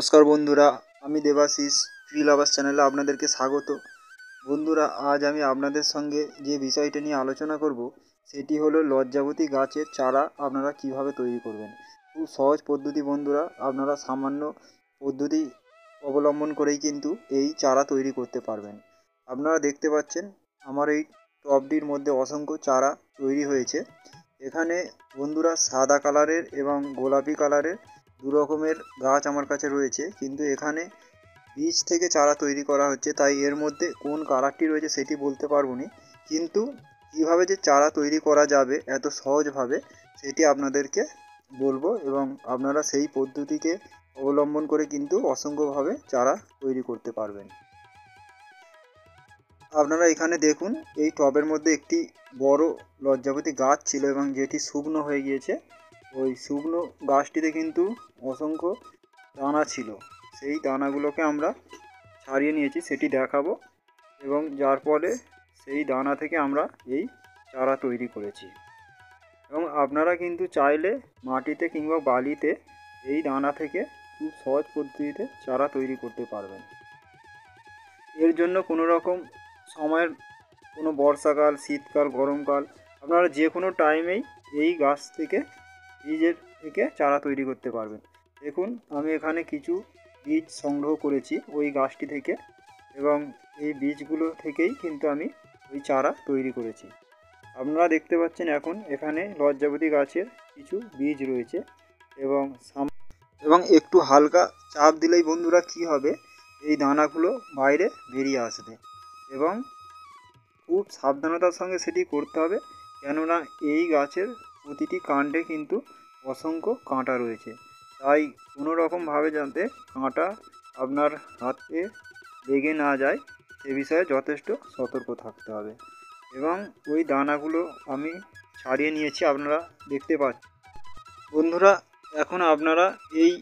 নমস্কার বন্ধুরা, আমি দেবাশিস ট্রি লাভার্স চ্যানেলে আপনাদেরকে স্বাগত। বন্ধুরা, আজ আমি আপনাদের সঙ্গে যে বিষয়টা নিয়ে আলোচনা করব সেটি হলো লজ্জাবতী গাছের চারা আপনারা কিভাবে তৈরি করবেন। খুব সহজ পদ্ধতি বন্ধুরা, আপনারা সামান্য পদ্ধতি অবলম্বন করেই কিন্তু এই চারা তৈরি করতে পারবেন। আপনারা দেখতে পাচ্ছেন আমার এই টবটির মধ্যে অসংখ্য চারা তৈরি হয়েছে। এখানে বন্ধুরা সাদা কালারের এবং গোলাপি কালারের দু রকমের গাছ আমার কাছে রয়েছে, কিন্তু এখানে বীজ থেকে চারা তৈরি করা হচ্ছে, তাই এর মধ্যে কোন কালারটি রয়েছে সেটি বলতে পারবো না। কিন্তু কীভাবে যে চারা তৈরি করা যাবে এত সহজভাবে সেটি আপনাদেরকে বলবো, এবং আপনারা সেই পদ্ধতিকে অবলম্বন করে কিন্তু অসংখ্যভাবে চারা তৈরি করতে পারবেন। আপনারা এখানে দেখুন, এই টবের মধ্যে একটি বড় লজ্জাবতী গাছ ছিল এবং যেটি শুকনো হয়ে গিয়েছে। ওই শুকনো গাছটিতে কিন্তু অসংখ্য দানা ছিল, সেই দানাগুলোকে আমরা ছাড়িয়ে নিয়েছি, সেটি দেখাবো, এবং যার ফলে সেই দানা থেকে আমরা এই চারা তৈরি করেছি। এবং আপনারা কিন্তু চাইলে মাটিতে কিংবা বালিতে এই দানা থেকে খুব সহজ পদ্ধতিতে চারা তৈরি করতে পারবেন। এর জন্য কোনো রকম সময়ের কোনো বর্ষাকাল, শীতকাল, গরমকাল, আপনারা যে কোনো টাইমেই এই গাছ থেকে বীজের থেকে চারা তৈরি করতে পারবেন। দেখুন, আমি এখানে কিছু বীজ সংগ্রহ করেছি ওই গাছটি থেকে, এবং এই বীজগুলো থেকেই কিন্তু আমি ওই চারা তৈরি করেছি। আপনারা দেখতে পাচ্ছেন এখন এখানে লজ্জাবতী গাছের কিছু বীজ রয়েছে, এবং একটু হালকা চাপ দিলেই বন্ধুরা কী হবে, এই দানাগুলো বাইরে বেরিয়ে আসবে, এবং খুব সাবধানতার সঙ্গে সেটি করতে হবে, কেননা এই গাছের প্রতিটি কাণ্ডে কিন্তু অসংখ্য কাঁটা রয়েছে, তাই কোনো রকমভাবে যাতে কাঁটা আপনার হাতে লেগে না যায় সে বিষয়ে যথেষ্ট সতর্ক থাকতে হবে। এবং ওই দানাগুলো আমি ছাড়িয়ে নিয়েছি, আপনারা দেখতে পাচ্ছেন। বন্ধুরা, এখন আপনারা এই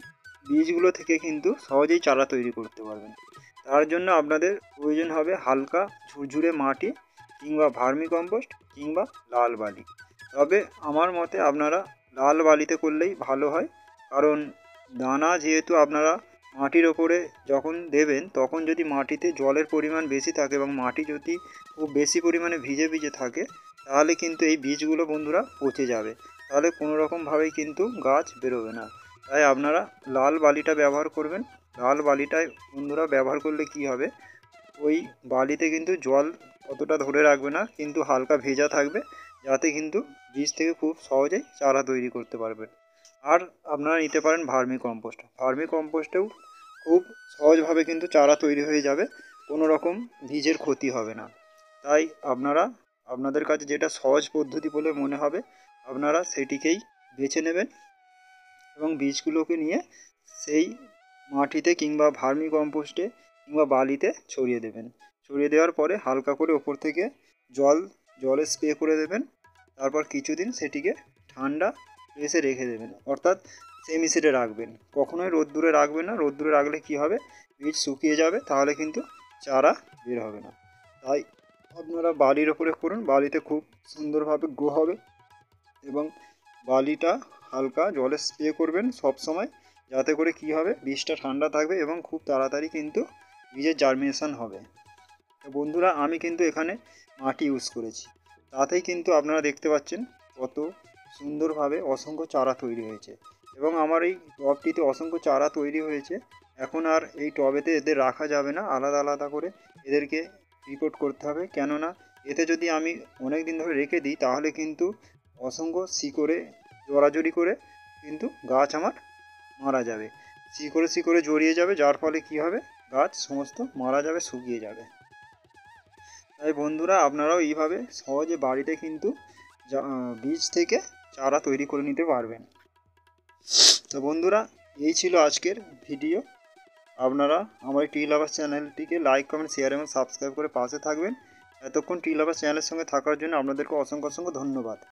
বীজগুলো থেকে কিন্তু সহজেই চারা তৈরি করতে পারবেন। তার জন্য আপনাদের প্রয়োজন হবে হালকা ঝুরঝুরে মাটি কিংবা ভার্মি কম্পোস্ট কিংবা লাল বালি। তবে আমার মতে আপনারা লাল বালিতে করলেই ভালো হয়, কারণ দানা যেহেতু আপনারা মাটির ওপরে যখন দেবেন তখন যদি মাটিতে জলের পরিমাণ বেশি থাকে এবং মাটি যদি খুব বেশি পরিমাণে ভিজে ভিজে থাকে, তাহলে কিন্তু এই বীজগুলো বন্ধুরা পচে যাবে, তাহলে কোনো রকমভাবেই কিন্তু গাছ বেরোবে না। তাই আপনারা লাল বালিটা ব্যবহার করবেন। লাল বালিটায় বন্ধুরা ব্যবহার করলে কি হবে, ওই বালিতে কিন্তু জল অতটা ধরে রাখবে না, কিন্তু হালকা ভেজা থাকবে, যাতে কিন্তু বীজ থেকে খুব সহজেই চারা তৈরি করতে পারবেন। আর আপনারা নিতে পারেন ভার্মি কম্পোস্ট। ভার্মি কম্পোস্টেও খুব সহজভাবে কিন্তু চারা তৈরি হয়ে যাবে, কোনো রকম বীজের ক্ষতি হবে না। তাই আপনারা আপনাদের কাছে যেটা সহজ পদ্ধতি বলে মনে হবে আপনারা সেটিকেই বেছে নেবেন, এবং বীজগুলোকে নিয়ে সেই মাটিতে কিংবা ভার্মি কম্পোস্টে কিংবা বালিতে ছড়িয়ে দেবেন। ছড়িয়ে দেওয়ার পরে হালকা করে ওপর থেকে জলে স্প্রে করে দেবেন। তারপর কিছুদিন সেটিকে ঠান্ডা প্লেসে রেখে দেবেন, অর্থাৎ সেমিসেটে রাখবেন, কখনোই রোদ্দুরে রাখবেন না। রোদ্দুরে রাখলে কি হবে, বীজ শুকিয়ে যাবে, তাহলে কিন্তু চারা বের হবে না। তাই আপনারা বালির ওপরে করুন, বালিতে খুব সুন্দরভাবে গ্রো হবে, এবং বালিটা হালকা জলে স্প্রে করবেন সব সময়, যাতে করে কি হবে, বীজটা ঠান্ডা থাকবে এবং খুব তাড়াতাড়ি কিন্তু বীজের জার্মিনেশন হবে। তো বন্ধুরা, আমি কিন্তু এখানে মাটি ইউজ করেছি, তাতেই কিন্তু আপনারা দেখতে পাচ্ছেন কত সুন্দরভাবে অসংখ্য চারা তৈরি হয়েছে, এবং আমার এই টবটিতে অসংখ্য চারা তৈরি হয়েছে। এখন আর এই টবেতে এদের রাখা যাবে না, আলাদা আলাদা করে এদেরকে রিপোর্ট করতে হবে, কেননা এতে যদি আমি অনেক দিন ধরে রেখে দিই তাহলে কিন্তু অসংখ্য শিকড়ে জড়াজড়ি করে কিন্তু গাছ আমার মারা যাবে, শিকড়ে জড়িয়ে যাবে, যার ফলে কি হবে, গাছ সমস্ত মারা যাবে, শুকিয়ে যাবে। তাই বন্ধুরা, আপনারাও এইভাবে সহজে বাড়িতে কিন্তু বীজ থেকে চারা তৈরি করে নিতে পারবেন। তো বন্ধুরা, এই ছিল আজকের ভিডিও। আপনারা আমার এই ট্রি লাভার্স চ্যানেলটিকে লাইক, কমেন্ট, শেয়ার এবং সাবস্ক্রাইব করে পাশে থাকবেন। এতক্ষণ ট্রি লাভার্স চ্যানেলের সঙ্গে থাকার জন্য আপনাদেরকে অসংখ্য ধন্যবাদ।